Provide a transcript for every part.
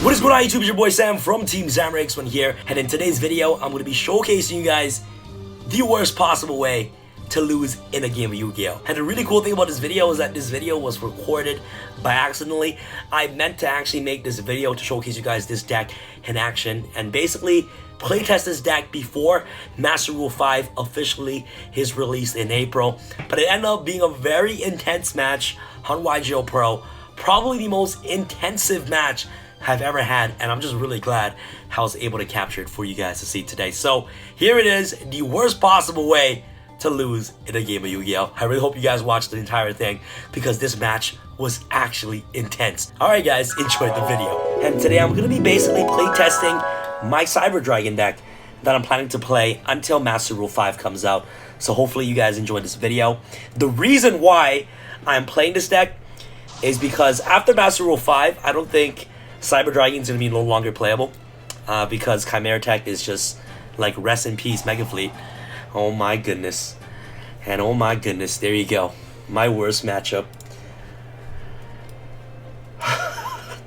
What is going on YouTube? It's your boy Sam from Team X1 here, and in today's video I'm going to be showcasing you guys the worst possible way to lose in a game of Yu-Gi-Oh! And the really cool thing about this video is that this video was recorded by accidentally. I meant to actually make this video to showcase you guys this deck in action and basically playtest this deck before Master Rule 5 officially is released in April. But it ended up being a very intense match on YGOPro, probably the most intensive match I've ever had, and I'm just really glad I was able to capture it for you guys to see today. So here it is, the worst possible way to lose in a game of Yu-Gi-Oh! I really hope you guys watched the entire thing because this match was actually intense. Alright guys, enjoy the video. And today I'm going to be basically playtesting my Cyber Dragon deck that I'm planning to play until Master Rule 5 comes out. So hopefully you guys enjoyed this video. The reason why I'm playing this deck is because after Master Rule 5, I don't think Cyber Dragon is going to be no longer playable because Chimera Tech is just like rest in peace Mega Fleet. Oh my goodness. And oh my goodness, there you go. My worst matchup.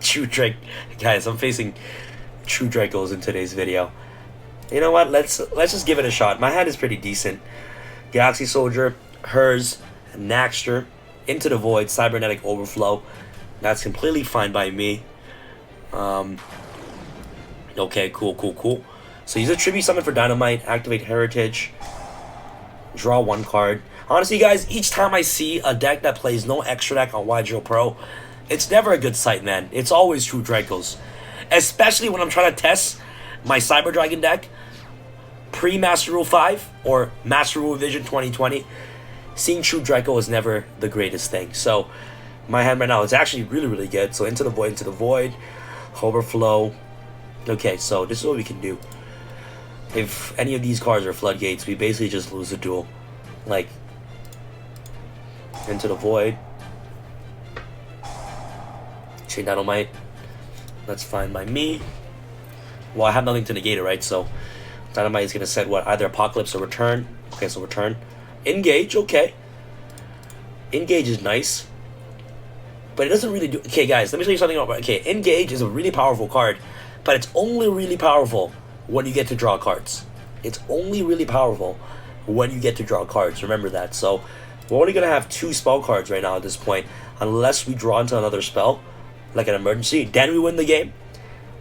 True Drake. Guys, I'm facing True Dracos in today's video. You know what? Let's just give it a shot. My hand is pretty decent. Galaxy Soldier, Hers, Naxter, Into the Void, Cybernetic Overflow. That's completely fine by me. Okay, cool. So use a tribute summon for Dynamite, activate Heritage, draw one card. Honestly, guys, each time I see a deck that plays no extra deck on YGOPro, it's never a good sight, man. It's always True Dracos. Especially when I'm trying to test my Cyber Dragon deck pre-Master Rule 5 or Master Rule Vision 2020. Seeing True Draco is never the greatest thing. So my hand right now is actually really good. So Into the Void, Overflow. Okay, so this is what we can do. If any of these cards are floodgates, we basically just lose a duel. Like Into the Void, Chain Dynamite. That's fine by me. Well, I have nothing to negate it, right? So Dynamite is gonna set what, either Apocalypse or Return. Okay, so Return. Engage, okay. Engage is nice, but it doesn't really do. Okay, guys, let me show you something about. Okay, Engage is a really powerful card, but it's only really powerful when you get to draw cards. It's only really powerful when you get to draw cards. Remember that. So we're only gonna have 2 spell cards right now at this point, unless we draw into another spell, like an emergency. Then we win the game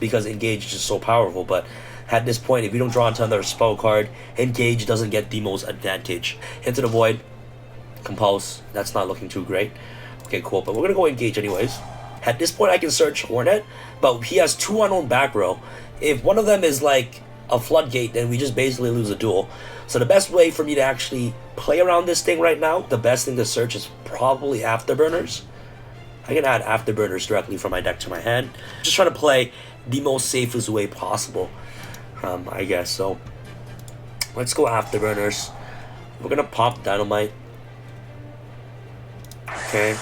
because Engage is just so powerful. But at this point, if we don't draw into another spell card, Engage doesn't get the most advantage. Into the Void, Compulse. That's not looking too great. Okay, cool. But we're gonna go Engage anyways. At this point, I can search Hornet, but he has 2 unknown back row. If one of them is like a floodgate, then we just basically lose a duel. So the best way for me to actually play around this thing right now, the best thing to search is probably Afterburners. I can add Afterburners directly from my deck to my hand. Just trying to play the most safest way possible, I guess. So let's go Afterburners. We're gonna pop Dynamite. Okay.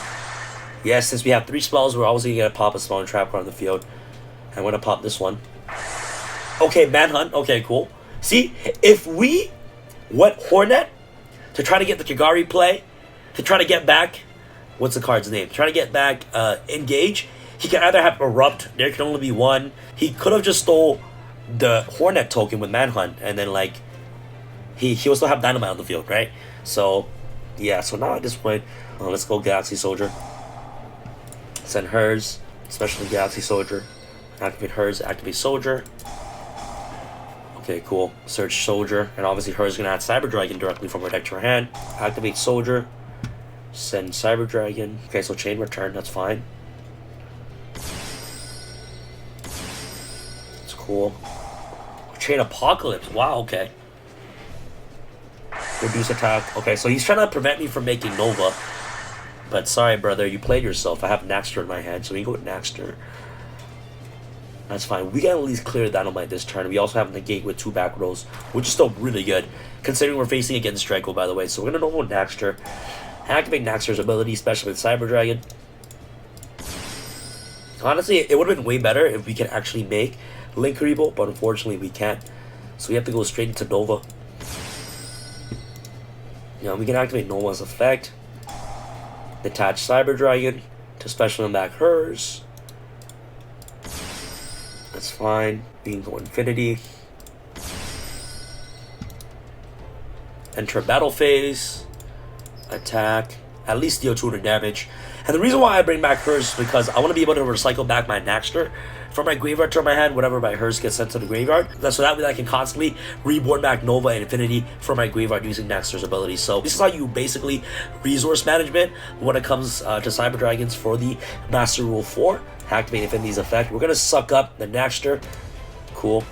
Yes, since we have 3 spells, we're obviously gonna pop a spell and trap card on the field. I'm gonna pop this one. Okay, Manhunt. Okay, cool. See, if we went Hornet to try to get the Kagari play, to try to get back, what's the card's name? Trying to get back Engage, he can either have Erupt, there can only be one. He could have just stole the Hornet token with Manhunt, and then like, he will still have Dynamite on the field, right? So, yeah, so now at this point, let's go Galaxy Soldier. Send Hers, especially Galaxy Soldier. Activate Hers, activate Soldier. Okay, cool. Search Soldier, and obviously Hers is gonna add Cyber Dragon directly from her deck to her hand. Activate Soldier. Send Cyber Dragon. Okay, so Chain Return, that's fine. It's cool. Chain Apocalypse, wow, okay. Reduce attack. Okay, so he's trying to prevent me from making Nova. But sorry, brother, you played yourself. I have Naxter in my hand, so we can go with Naxter. That's fine. We can at least clear Dynamite this turn. We also have Negate with 2 back rows, which is still really good, considering we're facing against Draco, by the way. So we're going to go with Naxter. Activate Naxter's ability, especially with Cyber Dragon. Honestly, it would have been way better if we could actually make Linkuriboh, but unfortunately we can't. So we have to go straight into Nova. You know, we can activate Nova's effect. Detach Cyber Dragon to special and back Hers. That's fine. Bingo Infinity. Enter battle phase. Attack. At least deal 200 damage. And the reason why I bring back hers is because I want to be able to recycle back my Naxter from my graveyard to my hand whenever my hers gets sent to the graveyard. So that way I can constantly reborn back Nova and Infinity from my graveyard using Naxter's abilities. So this is how you basically resource management when it comes to Cyber Dragons for the Master Rule 4. Activate Infinity's effect. We're going to suck up the Naxter. Cool.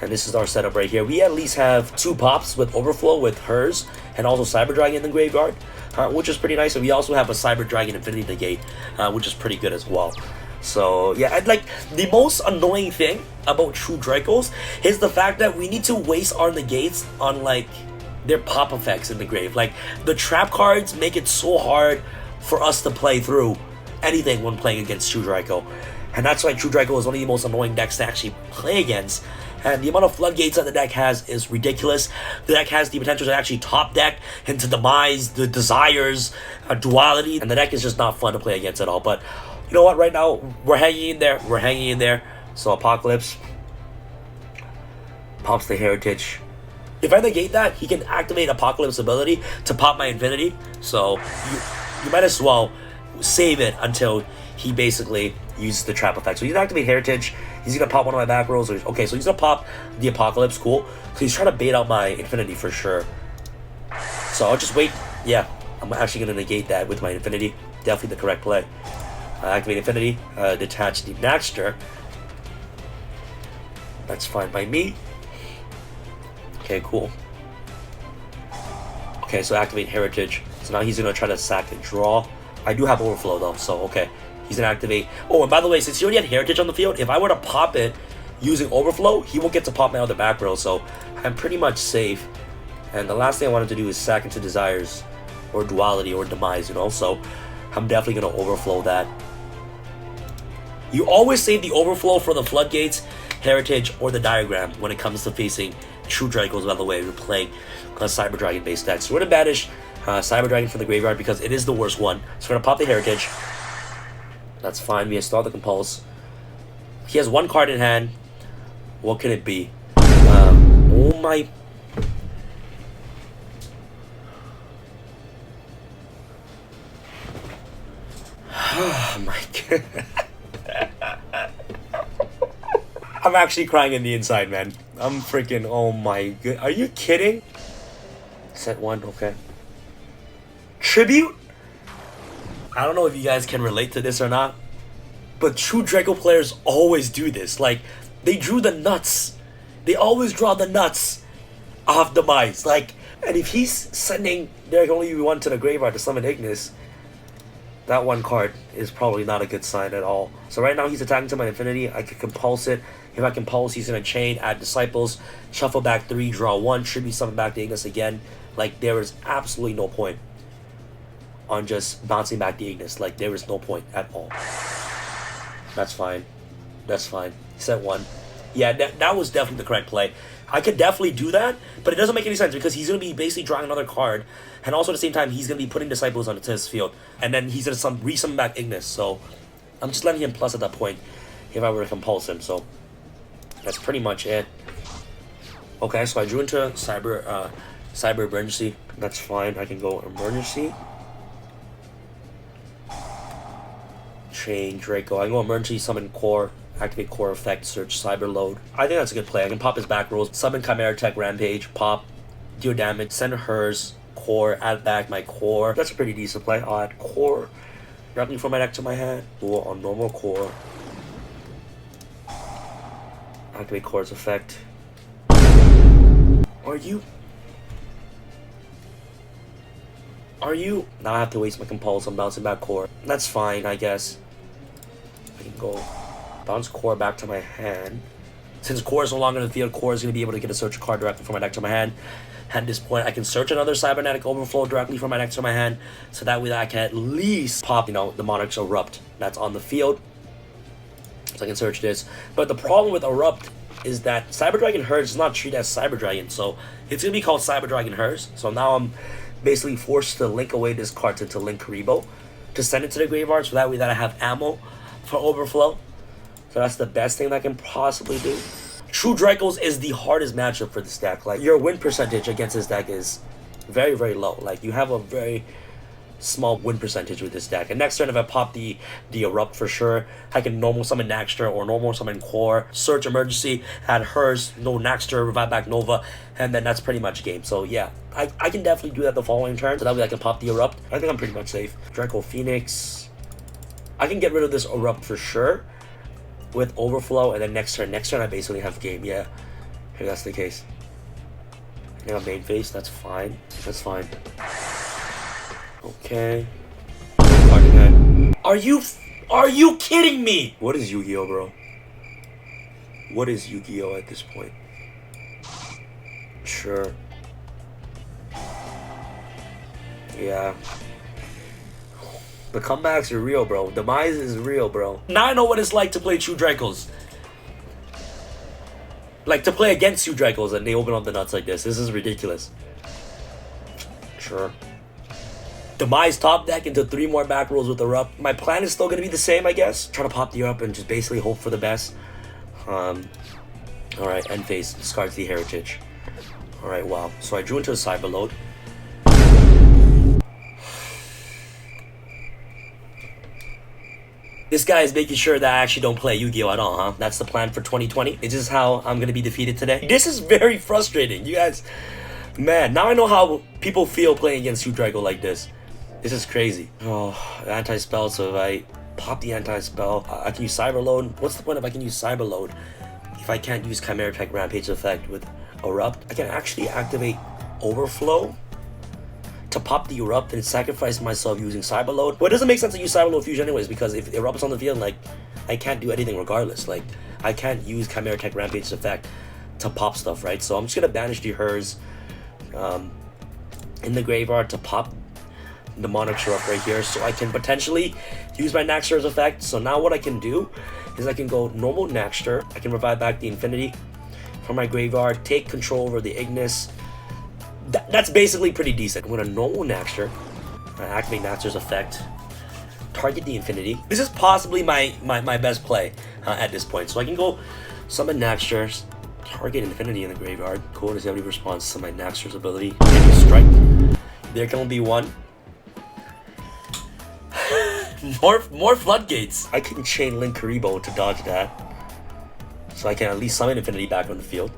And this is our setup right here. We at least have 2 pops with Overflow with hers and also Cyber Dragon in the graveyard, which is pretty nice. And we also have a Cyber Dragon Infinity Negate, which is pretty good as well. So yeah, and like the most annoying thing about True Dracos is the fact that we need to waste our negates on like their pop effects in the grave. Like the trap cards make it so hard for us to play through anything when playing against True Draco. And that's why True Draco is one of the most annoying decks to actually play against. And the amount of floodgates that the deck has is ridiculous. The deck has the potential to actually top deck into Demise, the Desires, Duality, and the deck is just not fun to play against at all. But you know what, right now, we're hanging in there. We're hanging in there. So Apocalypse pops the Heritage. If I negate that, he can activate Apocalypse ability to pop my Infinity. So you might as well save it until he basically uses the trap effect. So he's gonna activate Heritage. He's gonna pop one of my back rolls. Okay, so he's gonna pop the Apocalypse. Cool. So he's trying to bait out my Infinity for sure. So I'll just wait. Yeah, I'm actually gonna negate that with my Infinity. Definitely the correct play. Activate Infinity. Detach the Naxter. That's fine by me. Okay, cool. Okay, so activate Heritage. So now he's gonna try to sack and draw. I do have Overflow though, so okay. He's gonna activate. Oh, and by the way, since he already had Heritage on the field, if I were to pop it using Overflow, he won't get to pop my other back row, so I'm pretty much safe. And the last thing I wanted to do is sack into Desires or Duality or Demise, you know, so I'm definitely gonna Overflow that. You always save the Overflow for the Floodgates, Heritage, or the Diagram when it comes to facing True Dracos, by the way, we're playing a Cyber Dragon based deck. So we're gonna banish Cyber Dragon from the graveyard because it is the worst one. So we're gonna pop the Heritage. That's fine. We install the Compulse. He has 1 card in hand. What can it be? Oh my. Oh my god. I'm actually crying in the inside, man. I'm freaking. Oh my god. Are you kidding? Set 1. Okay. Tribute? I don't know if you guys can relate to this or not, but True Draco players always do this. Like, they drew the nuts. They always draw the nuts off Demise. Like, and if he's sending there can only be 1 to the graveyard to summon Ignis, that 1 card is probably not a good sign at all. So right now he's attacking to my Infinity. I could Compulse it. If I Compulse, he's gonna chain, add Disciples, shuffle back 3, draw 1, tribute summon back to Ignis again. Like, there is absolutely no point on just bouncing back the Ignis. Like, there is no point at all. That's fine. That's fine. Set 1. Yeah, that was definitely the correct play. I could definitely do that, but it doesn't make any sense because he's going to be basically drawing another card, and also at the same time, he's going to be putting Disciples onto his field, and then he's going to re-summon back Ignis, so I'm just letting him plus at that point if I were to Compulse him, so that's pretty much it. Okay, so I drew into Cyber Emergency. That's fine. I can go Emergency. Chain Draco. I can go Emergency, summon Core, activate Core effect, search Cyber Load. I think that's a good play. I can pop his back rolls, summon Chimera Tech Rampage, pop, deal damage, send hers, Core, add back my Core. That's a pretty decent play. I'll add Core directly from my deck to my hand. Duel on normal Core. Activate Core's effect. Are you? Now I have to waste my Compulse. I'm bouncing back Core. That's fine, I guess. I can go bounce Core back to my hand. Since Core is no longer in the field, Core is going to be able to get a search card directly from my deck to my hand. At this point, I can search another Cybernetic Overflow directly from my deck to my hand, so that way I can at least pop, you know, the Monarch's Erupt that's on the field. So I can search this. But the problem with Erupt is that Cyber Dragon Hers is not treated as Cyber Dragon, so it's going to be called Cyber Dragon Hers. So now I'm basically forced to link away this card into Link Karibo to send it to the graveyard, so that way that I have ammo for Overflow. So that's the best thing that I can possibly do. True Dracos is the hardest matchup for this deck. Like, your win percentage against this deck is very, very low. Like, you have a very small win percentage with this deck. And next turn, if I pop the Erupt for sure, I can normal summon Naxter or normal summon Core, search Emergency, add hers, no Naxter, revive back Nova, and then that's pretty much game. So yeah, I can definitely do that the following turn, so that way I can pop the Erupt. I think I'm pretty much safe. Draco Phoenix. I can get rid of this Erupt for sure with Overflow, and then next turn I basically have game. Yeah, if that's the case. Now main phase, that's fine. That's fine. Okay. Are you kidding me? What is Yu-Gi-Oh, bro? What is Yu-Gi-Oh at this point? Sure. Yeah. The comebacks are real, bro. Demise is real, bro. Now I know what it's like to play True Dracos. Like, to play against True Dracos and they open up the nuts like this. This is ridiculous. Sure. Demise top deck into 3 more back rolls with Erupt. My plan is still going to be the same, I guess. Try to pop the Erupt and just basically hope for the best. Alright, end phase. Discards the Heritage. Alright, wow. So I drew into a Cyberload. This guy is making sure that I actually don't play Yu-Gi-Oh at all, huh? That's the plan for 2020. Is this how I'm going to be defeated today? This is very frustrating. You guys... Man, now I know how people feel playing against True Draco like this. This is crazy. Oh, anti-spell, so if I pop the anti-spell, I can use Cyberload. What's the point if I can use Cyberload if I can't use Chimera Tech Rampage effect with Erupt? I can actually activate Overflow to pop the Erupt and sacrifice myself using Cyberload. Well, it doesn't make sense to use Cyberload Fusion anyways, because if Erupt's on the field, like, I can't do anything regardless. Like, I can't use Chimera Tech Rampage effect to pop stuff, right? So I'm just gonna banish the hers in the graveyard to pop the Monarch Erupt right here, so I can potentially use my Naxter's effect. So now what I can do is I can go normal Naxter, I can revive back the Infinity from my graveyard, take control over the Ignis. That's basically pretty decent. I'm gonna normal Naxter, activate Naxter's effect, target the Infinity. This is possibly my best play at this point. So I can go summon Naxter, target Infinity in the graveyard. Cool, does have any response to my Naxter's ability? Can you strike? There can only be one. more floodgates. I can chain Link Karibo to dodge that, so I can at least summon Infinity back on the field.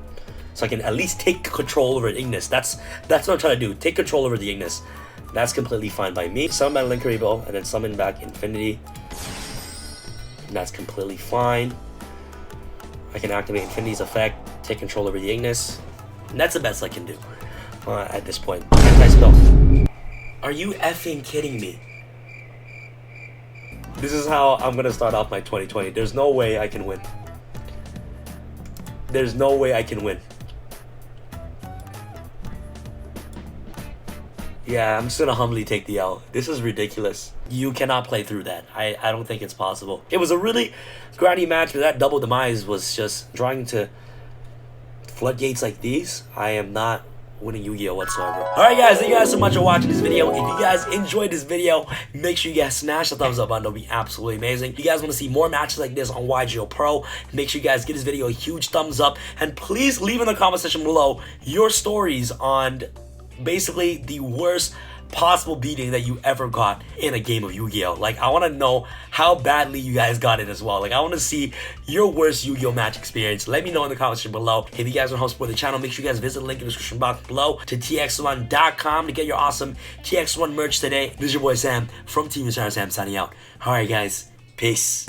So I can at least take control over Ignis. That's what I'm trying to do. Take control over the Ignis. That's completely fine by me. Summon my Link Karibo and then summon back Infinity. And that's completely fine. I can activate Infinity's effect, take control over the Ignis. And that's the best I can do at this point. Anti-spell. Are you effing kidding me? This is how I'm gonna start off my 2020. There's no way I can win. There's no way I can win. Yeah, I'm just gonna humbly take the L. This is ridiculous. You cannot play through that. I don't think it's possible. It was a really grindy match, but that double demise was just drawing to floodgates like these. I am not winning Yu-Gi-Oh whatsoever. Alright guys, thank you guys so much for watching this video. If you guys enjoyed this video, make sure you guys smash the thumbs up button. It'll be absolutely amazing. If you guys want to see more matches like this on YGOPro, make sure you guys give this video a huge thumbs up. And please leave in the comment section below your stories on basically the worst possible beating that you ever got in a game of Yu-Gi-Oh. Like, I want to know how badly you guys got it as well. Like, I want to see your worst Yu-Gi-Oh match experience. Let me know in the comment section below. If you guys want to help support the channel, make sure you guys visit the link in the description box below to tx1.com to get your awesome TX1 merch today. This is your boy Sam from Team Sam signing out. Alright guys, peace.